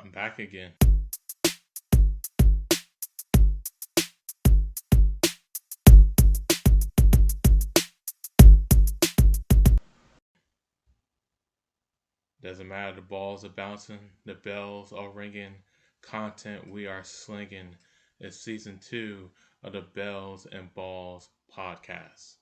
I'm back again. Doesn't matter, the balls are bouncing, the bells are ringing, content we are slinging. It's season two of the Bells and Balls podcast.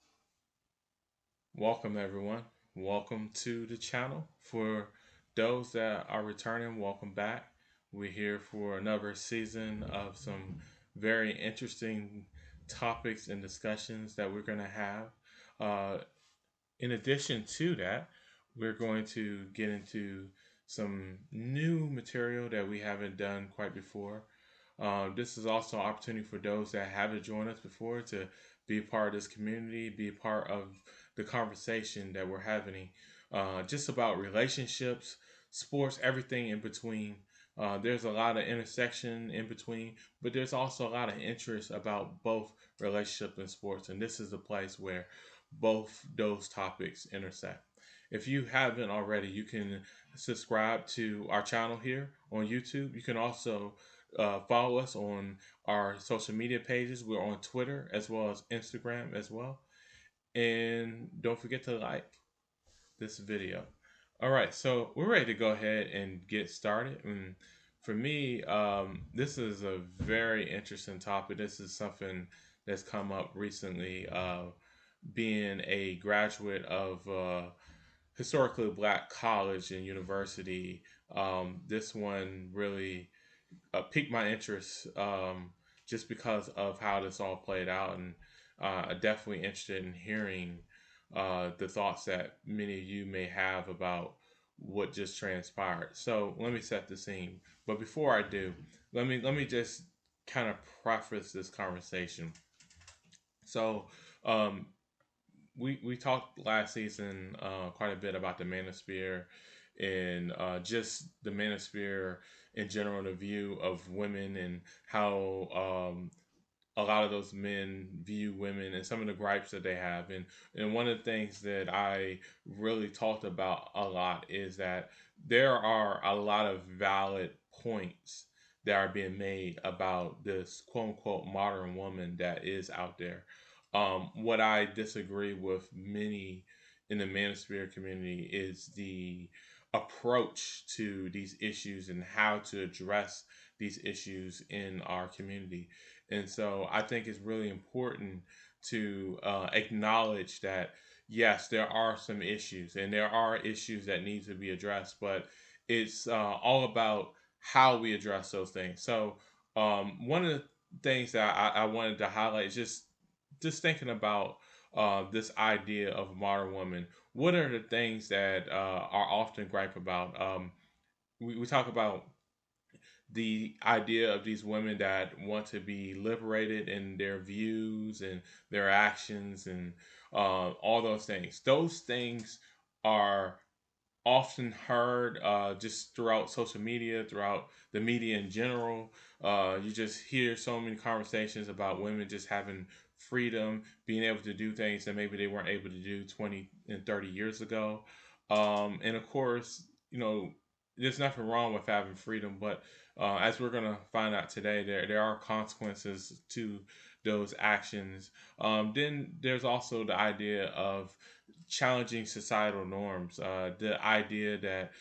Welcome, everyone. Welcome to the channel. For those that are returning, welcome back. We're here for another season of some very interesting topics and discussions that we're going to have. Uh, in addition to that, we're going to get into some new material that we haven't done quite before. This is also an opportunity for those that haven't joined us before to be a part of this community, be a part of the conversation that we're having, just about relationships, sports, everything in between. There's a lot of intersection in between, but there's also a lot of interest about both relationship and sports, and this is a place where both those topics intersect. If you haven't already, you can subscribe to our channel here on YouTube. You can also follow us on our social media pages. We're on Twitter as well as Instagram as well. And don't forget to like this video. All right, so we're ready to go ahead and get started. And for me, this is a very interesting topic. This is something that's come up recently. Being a graduate of historically black college and university, this one really piqued my interest just because of how this all played out, and definitely interested in hearing the thoughts that many of you may have about what just transpired. So let me set the scene. But before I do, let me just kind of preface this conversation. So um, we talked last season quite a bit about the manosphere and just the manosphere in general, the view of women and how a lot of those men view women and some of the gripes that they have. And one of the things that I really talked about a lot is that there are a lot of valid points that are being made about this quote unquote modern woman that is out there. What I disagree with many in the manosphere community is the approach to these issues and how to address these issues in our community. And so I think it's really important to acknowledge that, yes, there are some issues and there are issues that need to be addressed, but it's all about how we address those things. So one of the things that I wanted to highlight is just thinking about this idea of modern woman. What are the things that are often gripe about? We talk about the idea of these women that want to be liberated in their views and their actions and all those things. Those things are often heard just throughout social media, throughout the media in general. You just hear so many conversations about women just having freedom, being able to do things that maybe they weren't able to do 20 and 30 years ago. And of course, there's nothing wrong with having freedom, but as we're going to find out today, there are consequences to those actions. Then there's also the idea of challenging societal norms. The idea that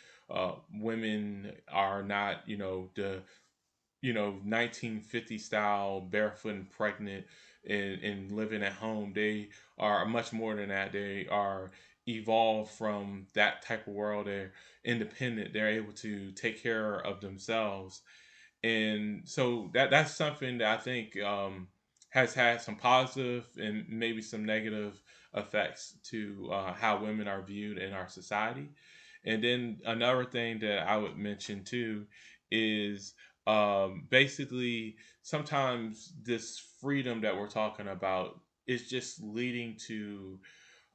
women are not, the 1950 style barefoot and pregnant and living at home. They are much more than that. They are evolved from that type of world. They're independent. They're able to take care of themselves, and so that's something that I think has had some positive and maybe some negative effects to how women are viewed in our society. And then another thing that I would mention too is basically sometimes this freedom that we're talking about is just leading to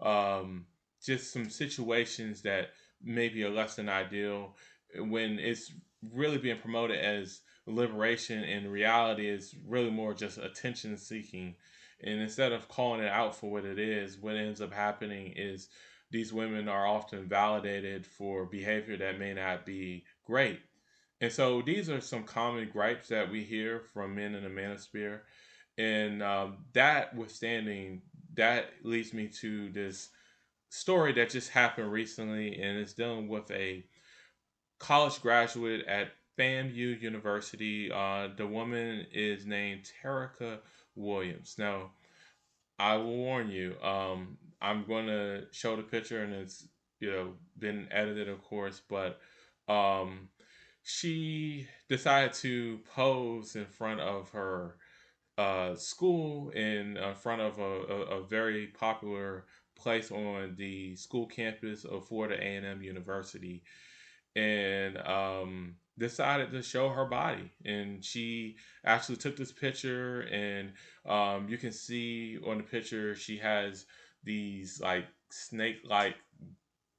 um, just some situations that maybe are less than ideal when it's really being promoted as liberation, and reality is really more just attention seeking. And instead of calling it out for what it is, what ends up happening is these women are often validated for behavior that may not be great. And so these are some common gripes that we hear from men in the manosphere. And that withstanding, that leads me to this story that just happened recently, and it's dealing with a college graduate at FAMU University. The woman is named Terica Williams. Now, I will warn you. I'm going to show the picture, and it's been edited, of course, but um, she decided to pose in front of her school in front of a very popular place on the school campus of Florida A&M University, and decided to show her body. And she actually took this picture, and you can see on the picture she has these like snake like,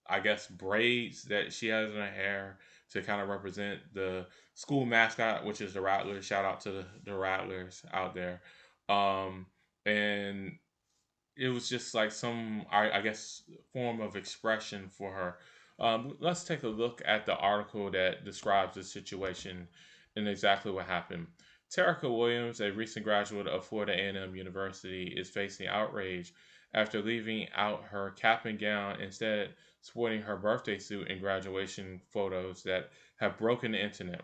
I guess, braids that she has in her hair to kind of represent the school mascot, which is the Rattlers. Shout out to the Rattlers out there. Um, and it was just like some, I guess, form of expression for her. Let's take a look at the article that describes the situation and exactly what happened. Terica Williams, a recent graduate of Florida A&M University, is facing outrage after leaving out her cap and gown, instead sporting her birthday suit in graduation photos that have broken the internet.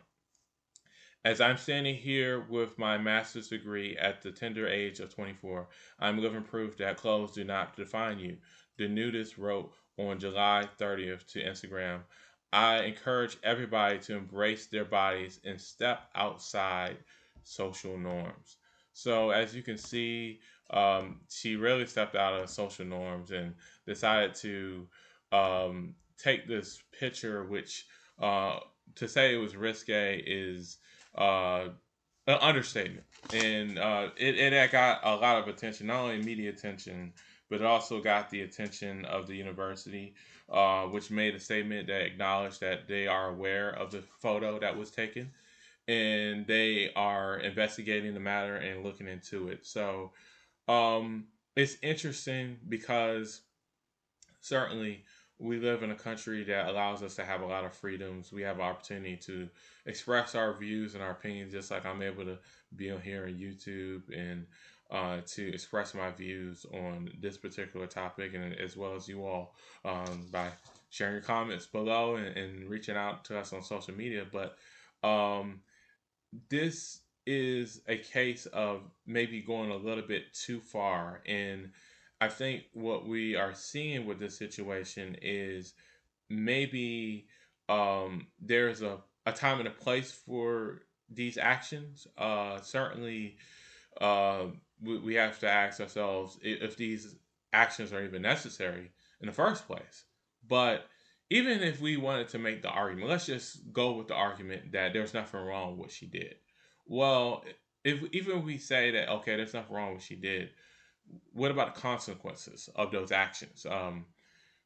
As I'm standing here with my master's degree at the tender age of 24, I'm living proof that clothes do not define you. The nudist wrote on July 30th to Instagram. I encourage everybody to embrace their bodies and step outside social norms. So, as you can see, she really stepped out of social norms and decided to take this picture, which uh, to say it was risque is uh, an understatement. And it got a lot of attention, not only media attention, but it also got the attention of the university, which made a statement that acknowledged that they are aware of the photo that was taken and they are investigating the matter and looking into it. So it's interesting because certainly we live in a country that allows us to have a lot of freedoms. We have opportunity to express our views and our opinions, just like I'm able to be on here on YouTube and to express my views on this particular topic, and as well as you all by sharing your comments below and reaching out to us on social media. But um, this is a case of maybe going a little bit too far. And I think what we are seeing with this situation is maybe there's a time and a place for these actions. Certainly, uh, we have to ask ourselves if these actions are even necessary in the first place. But even if we wanted to make the argument, let's just go with the argument that there's nothing wrong with what she did. Well, if even we say that okay, there's nothing wrong with what she did, what about the consequences of those actions?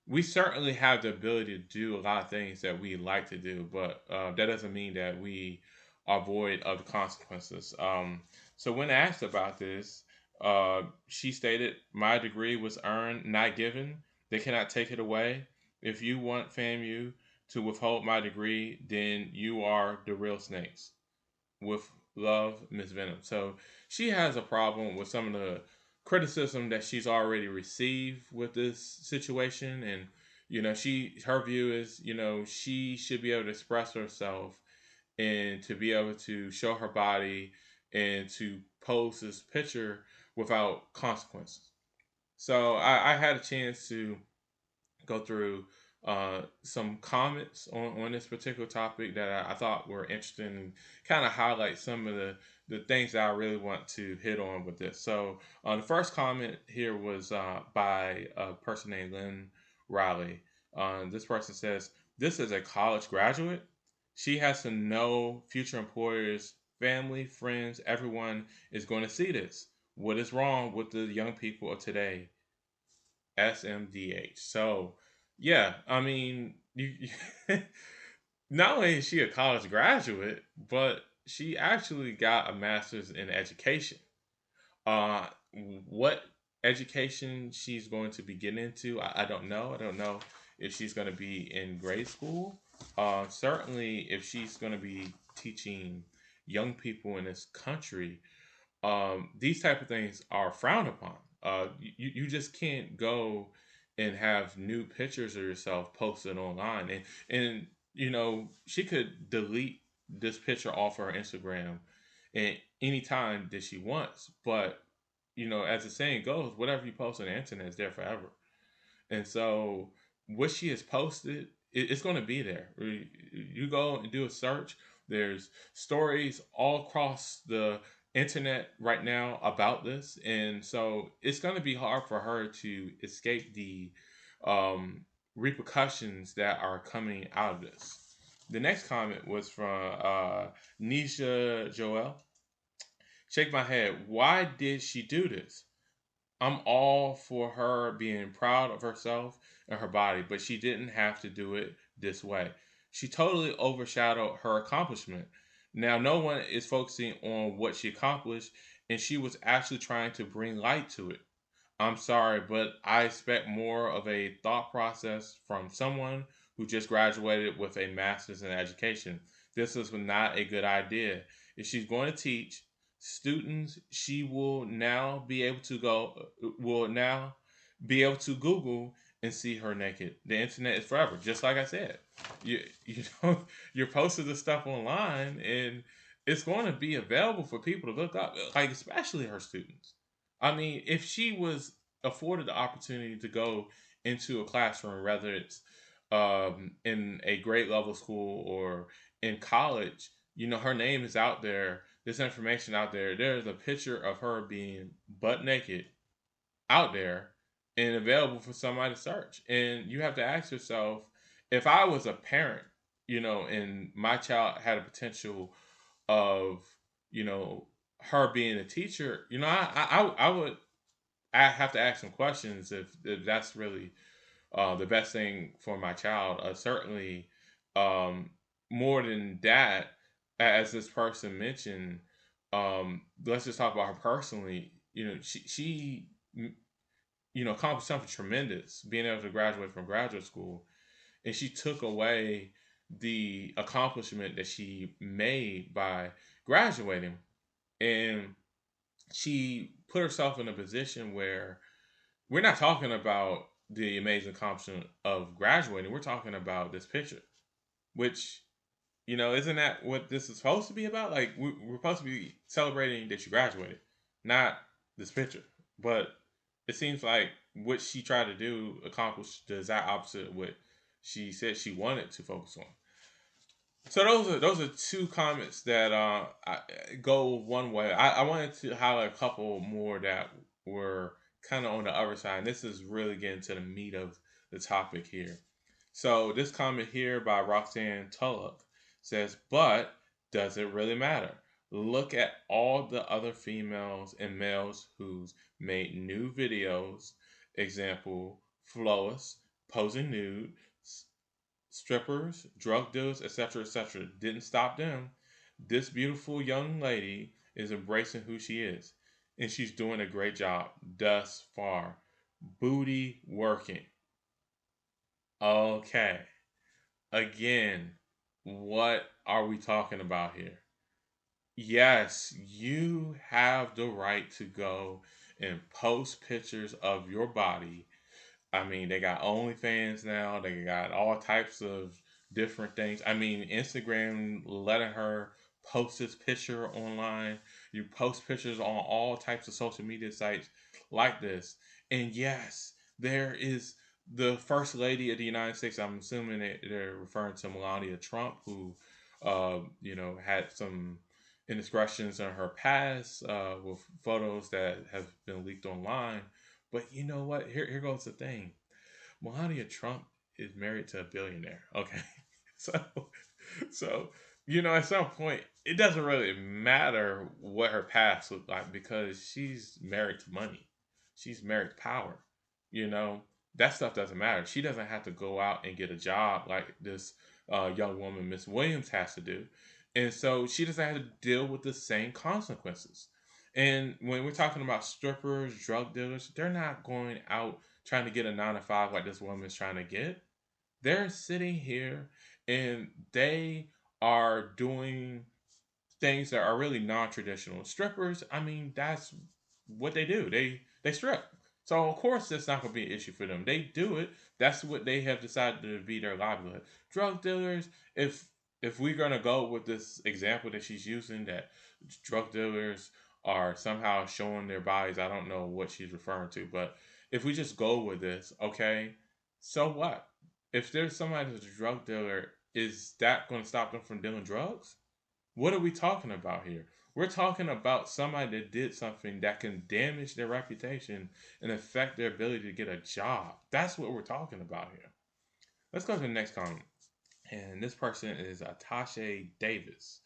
We certainly have the ability to do a lot of things that we like to do, but that doesn't mean that we are void of the consequences. So when asked about this, she stated, "My degree was earned, not given. They cannot take it away. If you want FAMU to withhold my degree, then you are the real snakes. With love, Miss Venom." So she has a problem with some of the criticism that she's already received with this situation, and her view is she should be able to express herself and to be able to show her body and to post this picture without consequences. So I had a chance to go through some comments on this particular topic that I thought were interesting and kind of highlight some of the things that I really want to hit on with this. So the first comment here was by a person named Lynn Riley. This person says, "This is a college graduate. She has to know future employers, family, friends, everyone is going to see this. What is wrong with the young people of today? SMDH." So, yeah, I mean, not only is she a college graduate, but she actually got a master's in education. Uh, what education she's going to be getting into, I don't know. I don't know if she's going to be in grade school. Certainly, if she's going to be teaching young people in this country, these type of things are frowned upon. You just can't go and have new pictures of yourself posted online, and she could delete this picture off her Instagram at any time that she wants. But as the saying goes, whatever you post on the internet is there forever. And so what she has posted, it's going to be there. You go and do a search. There's stories all across the internet right now about this, and so it's going to be hard for her to escape the um, repercussions that are coming out of this. The next comment was from Nisha Joel. Shake my head. Why did she do this? I'm all for her being proud of herself and her body, but she didn't have to do it this way. She totally overshadowed her accomplishment. Now, no one is focusing on what she accomplished, and she was actually trying to bring light to it. I'm sorry, but I expect more of a thought process from someone who just graduated with a master's in education. This is not a good idea. If she's going to teach students, she will now be able to Google and see her naked. The internet is forever, just like I said. You know you're posting this stuff online, and it's going to be available for people to look up, like especially her students. I mean, if she was afforded the opportunity to go into a classroom, whether it's in a grade level school or in college, her name is out there. There's information out there. There's a picture of her being butt naked out there and available for somebody to search. And you have to ask yourself, if I was a parent, and my child had a potential of, you know, her being a teacher, I would have to ask some questions if that's really the best thing for my child. Certainly, um, more than that, as this person mentioned, let's just talk about her personally. She accomplished something tremendous, being able to graduate from graduate school, and she took away the accomplishment that she made by graduating, and she put herself in a position where we're not talking about the amazing accomplishment of graduating. We're talking about this picture, which, isn't that what this is supposed to be about? Like, we're supposed to be celebrating that you graduated, not this picture. But it seems like what she tried to do accomplished the exact opposite of what she said she wanted to focus on. So those are two comments that go one way. I wanted to highlight a couple more that were kind of on the other side. And this is really getting to the meat of the topic here. So this comment here by Roxanne Tullock says, "But does it really matter? Look at all the other females and males who's made new videos. Example: Flawless, posing nude, strippers, drug dealers, etc., didn't stop them. This beautiful young lady is embracing who she is, and she's doing a great job thus far. Booty working." Okay, again, what are we talking about here? Yes, you have the right to go and post pictures of your body. I mean, they got OnlyFans now. They got all types of different things. I mean, Instagram letting her post this picture online. You post pictures on all types of social media sites like this. And yes, there is the First Lady of the United States. I'm assuming they're referring to Melania Trump, who, had some indiscretions in her past with photos that have been leaked online. But you know what? Here goes the thing. Melania Trump is married to a billionaire. Okay, so so at some point it doesn't really matter what her past looked like because she's married to money. She's married to power. You know that stuff doesn't matter. She doesn't have to go out and get a job like this young woman, Miss Williams, has to do, and so she doesn't have to deal with the same consequences. And when we're talking about strippers, drug dealers, they're not going out trying to get a 9 to 5 like this woman's trying to get. They're sitting here and they are doing things that are really non-traditional. Strippers, I mean, that's what they do. They strip. So of course that's not gonna be an issue for them. They do it. That's what they have decided to be their livelihood. Drug dealers, if we're gonna go with this example that she's using, that drug dealers are somehow showing their bodies, I don't know what she's referring to, but if we just go with this, okay, so what? If there's somebody who's a drug dealer, is that going to stop them from dealing drugs? What are we talking about here? We're talking about somebody that did something that can damage their reputation and affect their ability to get a job. That's what we're talking about here. Let's go to the next comment. And this person is Atashe Davis.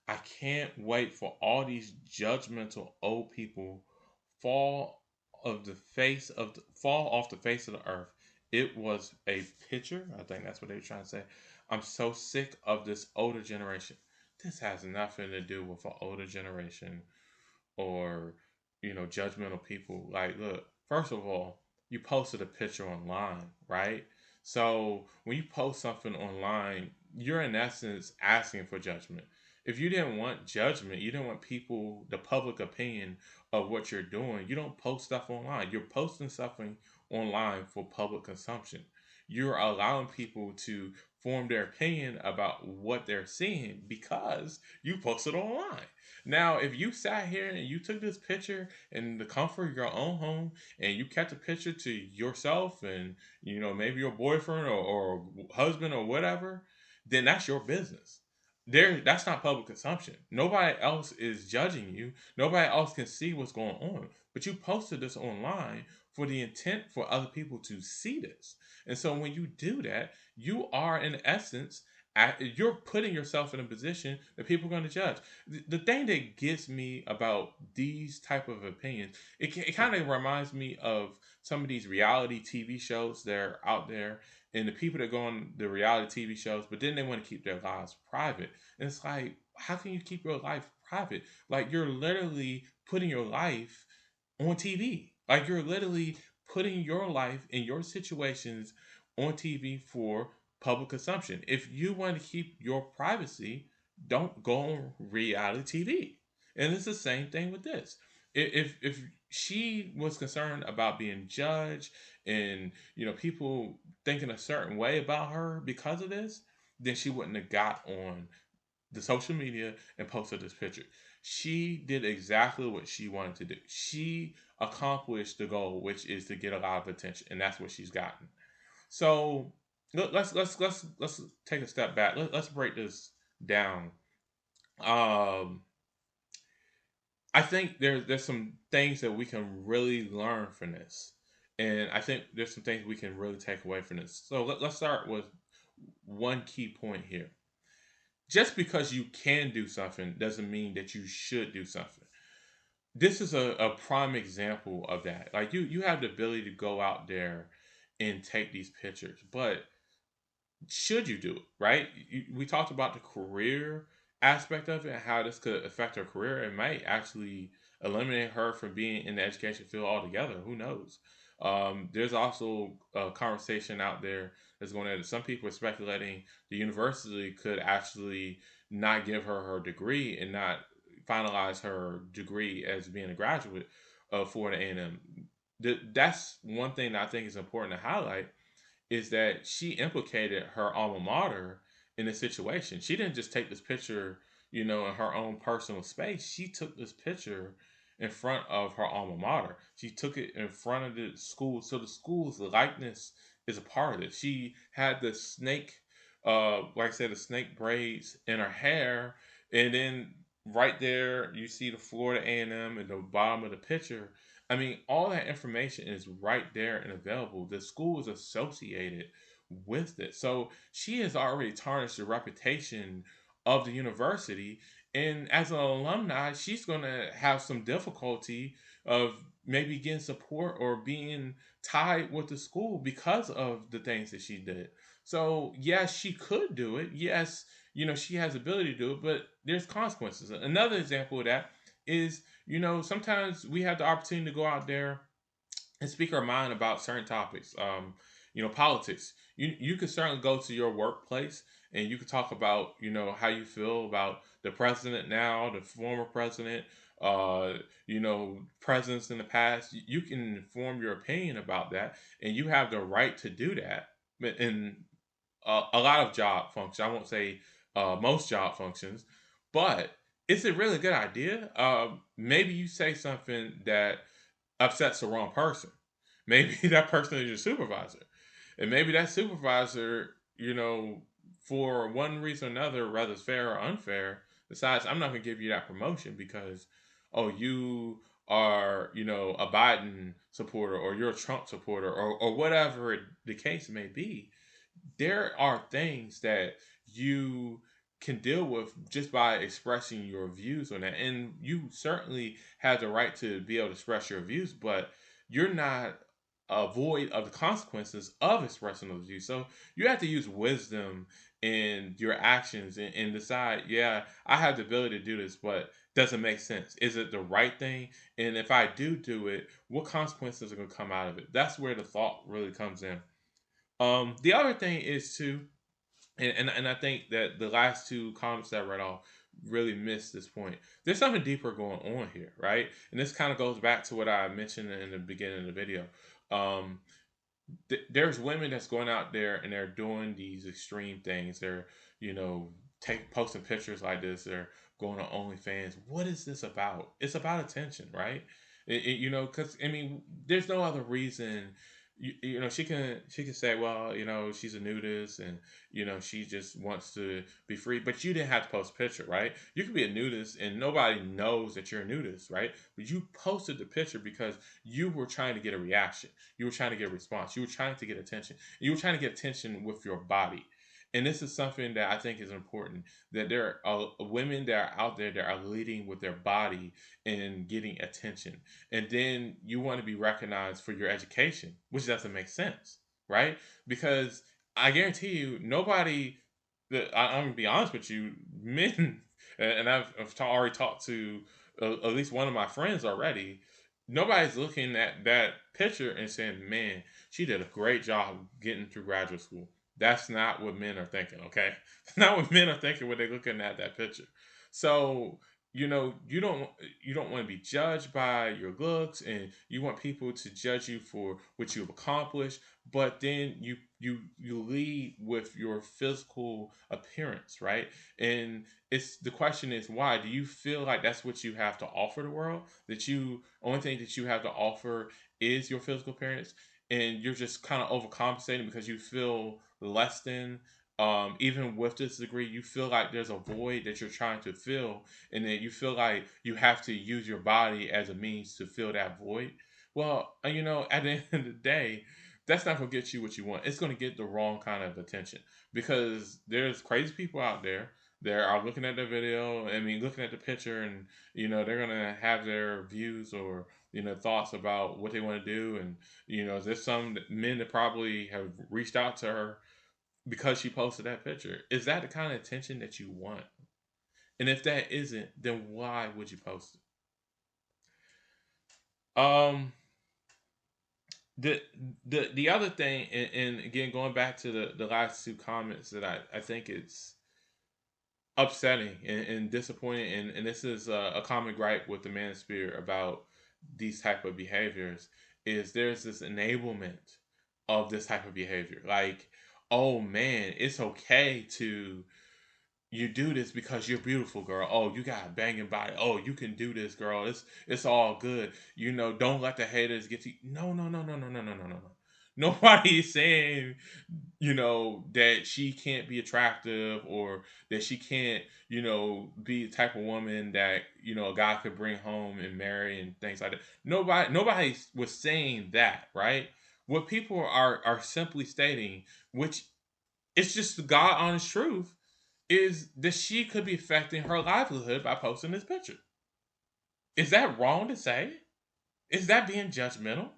I can't wait for all these judgmental old people fall off the face of the earth. It was a picture. I think that's what they were trying to say. I'm so sick of this older generation. This has nothing to do with an older generation or judgmental people. Like, look, first of all, you posted a picture online, right? So when you post something online, you're in essence asking for judgment. If you didn't want judgment, you didn't want people, the public opinion of what you're doing, you don't post stuff online. You're posting something online for public consumption. You're allowing people to form their opinion about what they're seeing because you posted online. Now, if you sat here and you took this picture in the comfort of your own home and you kept the picture to yourself and maybe your boyfriend or husband or whatever, then that's your business. That's not public consumption. Nobody else is judging you. Nobody else can see what's going on. But you posted this online for the intent for other people to see this. And so when you do that, you are in essence you're putting yourself in a position that people are going to judge. The thing that gets me about these type of opinions, it kind of reminds me of some of these reality TV shows that are out there, and the people that go on the reality TV shows, but then they want to keep their lives private. And it's like, how can you keep your life private? Like, you're literally putting your life on TV. Like, you're literally putting your life and your situations on TV for public consumption. If you want to keep your privacy, don't go on reality TV. And it's the same thing with this. If she was concerned about being judged and people thinking a certain way about her because of this, then she wouldn't have got on the social media and posted this picture. She did exactly what she wanted to do. She accomplished the goal, which is to get a lot of attention, and that's what she's gotten. So let's take a step back. Let's break this down. Um, I think there's some things that we can really learn from this, and I think there's some things we can really take away from this. So let's start with one key point here. Just because you can do something doesn't mean that you should do something. This is a prime example of that. Like, you have the ability to go out there and take these pictures, but should you do it, right? We talked about the career aspect of it and how this could affect her career. It might actually eliminate her from being in the education field altogether. Who knows? There's also a conversation out there that's going on. Some people are speculating the university could actually not give her her degree and not finalize her degree as being a graduate of Florida A&M. That's one thing that I think is important to highlight, is that she implicated her alma mater in the situation. She didn't just take this picture, in her own personal space. She took this picture in front of her alma mater. She took it in front of the school. So the school's likeness is a part of it. She had the snake, like I said, the snake braids in her hair. And then right there, you see the Florida A&M at the bottom of the picture. I mean, all that information is right there and available. The school is associated with it. So she has already tarnished the reputation of the university. And as an alumni, she's going to have some difficulty of maybe getting support or being tied with the school because of the things that she did. So, yes, she could do it. Yes, she has the ability to do it, but there's consequences. Another example of that is, sometimes we have the opportunity to go out there and speak our mind about certain topics. Politics. You can certainly go to your workplace and you can talk about how you feel about the president now, the former president, uh, presidents in the past. You can form your opinion about that, and you have the right to do that. In a lot of job functions, I won't say most job functions, but it's a really good idea. Maybe you say something that upsets the wrong person. Maybe that person is your supervisor. And maybe that supervisor, for one reason or another, whether it's fair or unfair, decides I'm not going to give you that promotion because, oh, you are, a Biden supporter or you're a Trump supporter or whatever the case may be. There are things that you can deal with just by expressing your views on that. And you certainly have the right to be able to express your views, but you're not void of the consequences of expressing those views. So you have to use wisdom in your actions and decide, yeah, I have the ability to do this, but does it make sense? Is it the right thing? And if I do it, what consequences are going to come out of it? That's where the thought really comes in. The other thing is too, and I think that the last two comments that I read off really missed this point. There's something deeper going on here, right? And this kind of goes back to what I mentioned in the beginning of the video. Um, there's women that's going out there and they're doing these extreme things. They're posting pictures like this. They're going on OnlyFans. What is this about? It's about attention, right? Because I mean, there's no other reason. She can say, well, she's a nudist and she just wants to be free. But you didn't have to post a picture, right? You could be a nudist and nobody knows that you're a nudist, right? But you posted the picture because you were trying to get a reaction. You were trying to get a response. You were trying to get attention. You were trying to get attention with your body. And this is something that I think is important, that there are women that are out there that are leading with their body and getting attention. And then you want to be recognized for your education, which doesn't make sense, right? Because I guarantee you, nobody, I'm going to be honest with you, men, and already talked to at least one of my friends already. Nobody's looking at that picture and saying, man, she did a great job getting through graduate school. That's not what men are thinking, okay? That's not what men are thinking when they're looking at that picture. So, you don't want to be judged by your looks, and you want people to judge you for what you've accomplished, but then you lead with your physical appearance, right? And it's the question is, why do you feel like that's what you have to offer the world, that you only thing that you have to offer is your physical appearance, and you're just kind of overcompensating because you feel less than, even with this degree, you feel like there's a void that you're trying to fill, and then you feel like you have to use your body as a means to fill that void. Well, at the end of the day, that's not going to get you what you want. It's going to get the wrong kind of attention, because there's crazy people out there that are looking at the video, I mean, looking at the picture, and they're going to have their views or thoughts about what they want to do. And there's some men that probably have reached out to her because she posted that picture. Is that the kind of attention that you want? And if that isn't, then why would you post it? The the other thing, and again, going back to the last two comments, that I think it's upsetting and disappointing, and this is a common gripe with the manosphere about these type of behaviors, is there's this enablement of this type of behavior. Like, oh man, it's okay to you do this because you're beautiful, girl. Oh, you got a banging body. Oh, you can do this, girl. It's all good. Don't let the haters get to you. No, no, no, no, no, no, no, no, no, no. Nobody is saying, that she can't be attractive, or that she can't, be the type of woman that, a guy could bring home and marry and things like that. Nobody was saying that, right? What people are simply stating, which it's just the God honest truth, is that she could be affecting her livelihood by posting this picture. Is that wrong to say? Is that being judgmental?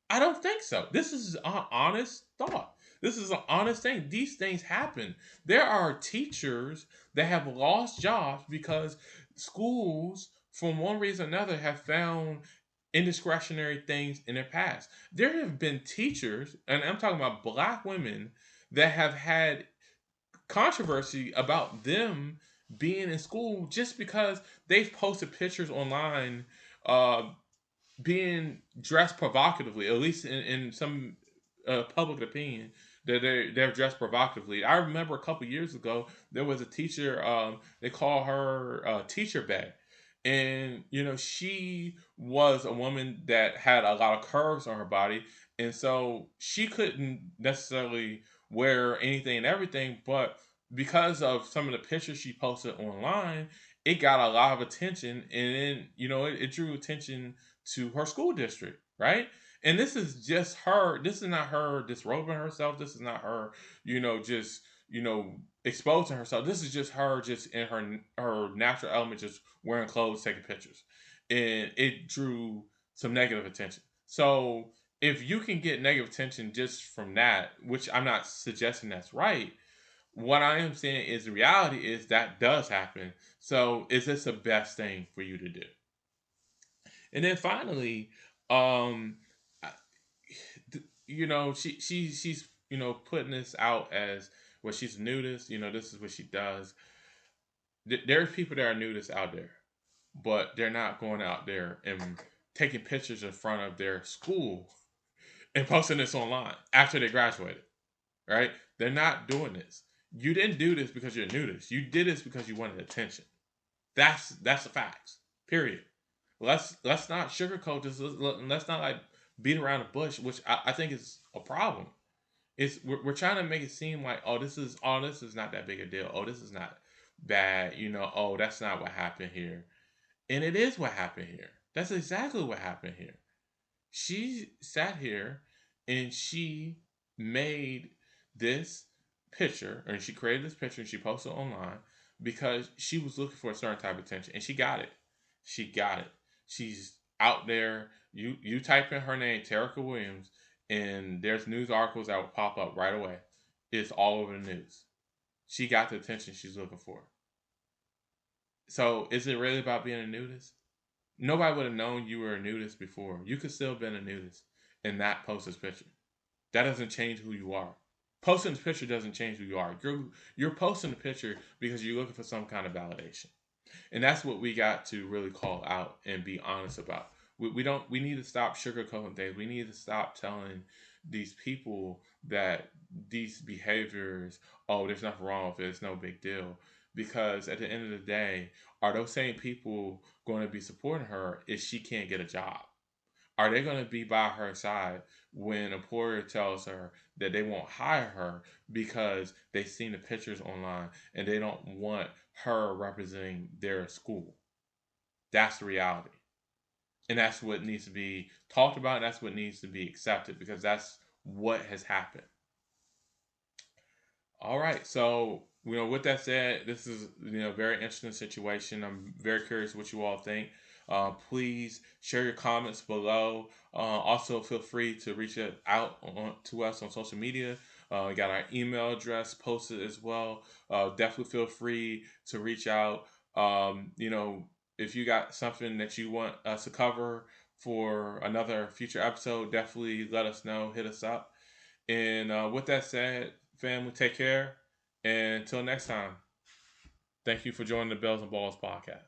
I don't think so. This is an honest thought. This is an honest thing. These things happen. There are teachers that have lost jobs because schools, from one reason or another, have found indiscretionary things in their past. There have been teachers, and I'm talking about black women, that have had controversy about them being in school just because they've posted pictures online, uh, being dressed provocatively, at least in some public opinion, that they're dressed provocatively. I remember a couple years ago there was a teacher. They call her Teacher Bay, and she was a woman that had a lot of curves on her body, and so she couldn't necessarily wear anything and everything, but because of some of the pictures she posted online, it got a lot of attention, and then it drew attention to her school district, right? And this is just her. This is not her disrobing herself. This is not her, just exposing herself. This is just her, just in her natural element, just wearing clothes, taking pictures, and it drew some negative attention. So if you can get negative attention just from that, which I'm not suggesting that's right, what I am saying is the reality is that does happen. So is this the best thing for you to do? And then finally, um, I- she's putting this out as well. She's a nudist. This is what she does. There's people that are nudists out there, but they're not going out there and taking pictures in front of their school and posting this online after they graduated. Right? They're not doing this. You didn't do this because you're a nudist. You did this because you wanted attention. That's the facts. Period. Let's not sugarcoat this. Let's not like beat around the bush, which I think is a problem. We're trying to make it seem like, this is not that big a deal. Oh, this is not bad. Oh, that's not what happened here, and it is what happened here. That's exactly what happened here. She sat here and she made this picture, and she created this picture and she posted it online because she was looking for a certain type of attention, and she got it. She got it. She's out there. You type in her name, Terica Williams, and there's news articles that will pop up right away. It's all over the news. She got the attention she's looking for. So is it really about being a nudist? Nobody would have known you were a nudist before. You could still have been a nudist and not post this picture. That doesn't change who you are. Posting this picture doesn't change who you are. You're posting the picture because you're looking for some kind of validation. And that's what we got to really call out and be honest about. We need to stop sugarcoating things. We need to stop telling these people that these behaviors, oh, there's nothing wrong with it, it's no big deal. Because at the end of the day, are those same people going to be supporting her if she can't get a job? Are they going to be by her side when an employer tells her that they won't hire her because they've seen the pictures online and they don't want her representing their school? That's the reality. And that's what needs to be talked about. And that's what needs to be accepted because that's what has happened. All right. So, with that said, this is a very interesting situation. I'm very curious what you all think. Please share your comments below. Also, feel free to reach out to us on social media. We got our email address posted as well. Definitely feel free to reach out. If you got something that you want us to cover for another future episode, definitely let us know. Hit us up. And with that said, family, take care. And until next time, thank you for joining the Bells and Balls podcast.